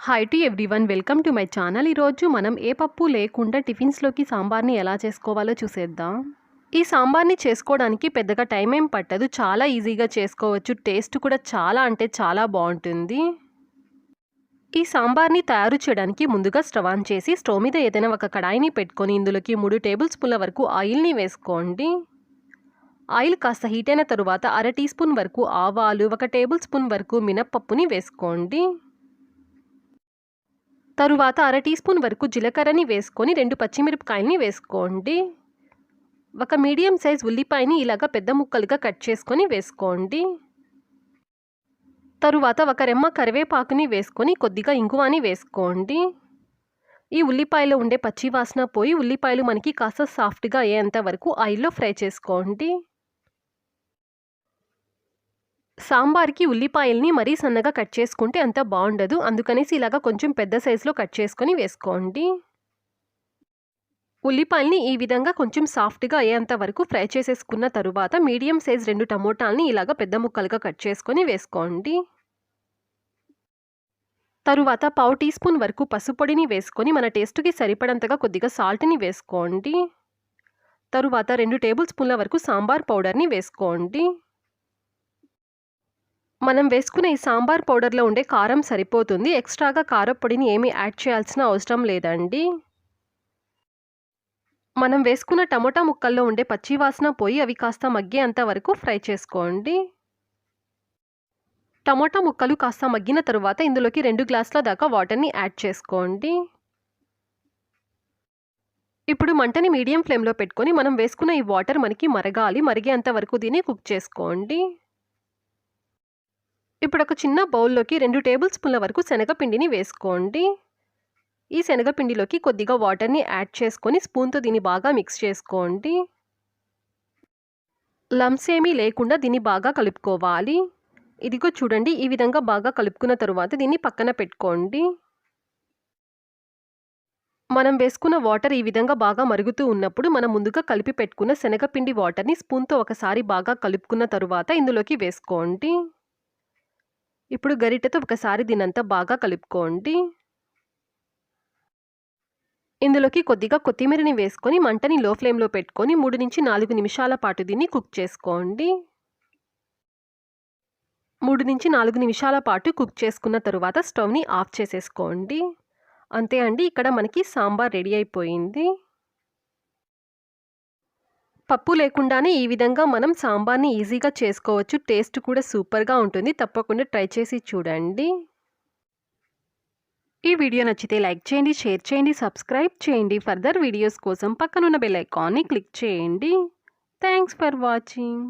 Hi to everyone, welcome to my channel. ఈరోజు మనం ఏ పప్పు లేకుండా టిఫిన్స్లోకి సాంబార్ని ఎలా చేసుకోవాలో చూసేద్దాం. ఈ సాంబార్ని చేసుకోవడానికి పెద్దగా టైం ఏం పట్టదు, చాలా ఈజీగా చేసుకోవచ్చు. టేస్ట్ కూడా చాలా అంటే చాలా బాగుంటుంది. ఈ సాంబార్ని తయారు చేయడానికి ముందుగా స్టవ్ ఆన్ చేసి స్టవ్ మీద ఏదైనా ఒక కడాయిని పెట్టుకొని ఇందులోకి 3 టేబుల్ స్పూన్ల వరకు ఆయిల్ని వేసుకోండి. ఆయిల్ కాస్త హీట్ అయిన తరువాత అర టీ స్పూన్ వరకు ఆవాలు, 1 టేబుల్ స్పూన్ వరకు మినప్పప్పుని వేసుకోండి. తరువాత అర టీ స్పూన్ వరకు జీలకర్రని వేసుకొని 2 పచ్చిమిరపకాయలని వేసుకోండి. ఒక మీడియం సైజ్ ఉల్లిపాయని ఇలాగ పెద్ద ముక్కలుగా కట్ చేసుకొని వేసుకోండి. తరువాత ఒక రెమ్మ కరివేపాకుని వేసుకొని కొద్దిగా ఇంగువని వేసుకోండి. ఈ ఉల్లిపాయలో ఉండే పచ్చి వాసన పోయి ఉల్లిపాయలు మనకి కాస్త సాఫ్ట్గా అయ్యేంత వరకు ఆయిల్లో ఫ్రై చేసుకోండి. సాంబార్కి ఉల్లిపాయల్ని మరీ సన్నగా కట్ చేసుకుంటే అంత బాగుండదు, అందుకనేసి ఇలాగా కొంచెం పెద్ద సైజులో కట్ చేసుకొని వేసుకోండి. ఉల్లిపాయల్ని ఈ విధంగా కొంచెం సాఫ్ట్గా అయ్యేంత వరకు ఫ్రై చేసేసుకున్న తరువాత మీడియం సైజ్ 2 టమోటాలని ఇలాగ పెద్ద ముక్కలుగా కట్ చేసుకొని వేసుకోండి. తరువాత పావు టీ స్పూన్ వరకు పసుపు పొడిని వేసుకొని మన టేస్ట్కి సరిపడంతగా కొద్దిగా సాల్ట్ని వేసుకోండి. తరువాత 2 టేబుల్ స్పూన్ల వరకు సాంబార్ పౌడర్ని వేసుకోండి. మనం వేసుకునే ఈ సాంబార్ పౌడర్లో ఉండే కారం సరిపోతుంది, ఎక్స్ట్రాగా కారపొడిని ఏమీ యాడ్ చేయాల్సిన అవసరం లేదండి. మనం వేసుకున్న టమోటా ముక్కల్లో ఉండే పచ్చి వాసన పోయి అవి కాస్త మగ్గేంత వరకు ఫ్రై చేసుకోండి. టమోటా ముక్కలు కాస్త మగ్గిన తరువాత ఇందులోకి 2 గ్లాసుల దాకా వాటర్ని యాడ్ చేసుకోండి. ఇప్పుడు మంటని మీడియం ఫ్లేమ్లో పెట్టుకొని మనం వేసుకున్న ఈ వాటర్ మనకి మరిగేంత వరకు దీన్ని కుక్ చేసుకోండి. ఇప్పుడు ఒక చిన్న బౌల్లోకి 2 టేబుల్ స్పూన్ల వరకు శనగపిండిని వేసుకోండి. ఈ శనగపిండిలోకి కొద్దిగా వాటర్ని యాడ్ చేసుకొని స్పూన్తో దీన్ని బాగా మిక్స్ చేసుకోండి. లమ్స్ ఏమీ లేకుండా దీన్ని బాగా కలుపుకోవాలి. ఇదిగో చూడండి, ఈ విధంగా బాగా కలుపుకున్న తరువాత దీన్ని పక్కన పెట్టుకోండి. మనం వేసుకున్న వాటర్ ఈ విధంగా బాగా మరుగుతూ ఉన్నప్పుడు మనం ముందుగా కలిపి పెట్టుకున్న శనగపిండి వాటర్ని స్పూన్తో ఒకసారి బాగా కలుపుకున్న తరువాత ఇందులోకి వేసుకోండి. ఇప్పుడు గరిటెతో ఒకసారి దీనంతా బాగా కలుపుకోండి. ఇందులోకి కొద్దిగా కొత్తిమీరని వేసుకొని మంటని లో ఫ్లేమ్లో పెట్టుకొని 3 నుంచి 4 నిమిషాల పాటు దీన్ని కుక్ చేసుకోండి. 3 నుంచి 4 నిమిషాల పాటు కుక్ చేసుకున్న తరువాత స్టవ్ని ఆఫ్ చేసేసుకోండి. అంతే అండి, ఇక్కడ మనకి సాంబార్ రెడీ అయిపోయింది. పప్పు లేకుండానే ఈ విధంగా మనం సాంబార్ని ఈజీగా చేసుకోవచ్చు. టేస్ట్ కూడా సూపర్గా ఉంటుంది. తప్పకుండా ట్రై చేసి చూడండి. ఈ వీడియో నచ్చితే లైక్ చేయండి, షేర్ చేయండి, సబ్స్క్రైబ్ చేయండి. ఫర్దర్ వీడియోస్ కోసం పక్కనున్న బెల్ ఐకాన్ని క్లిక్ చేయండి. Thanks for watching.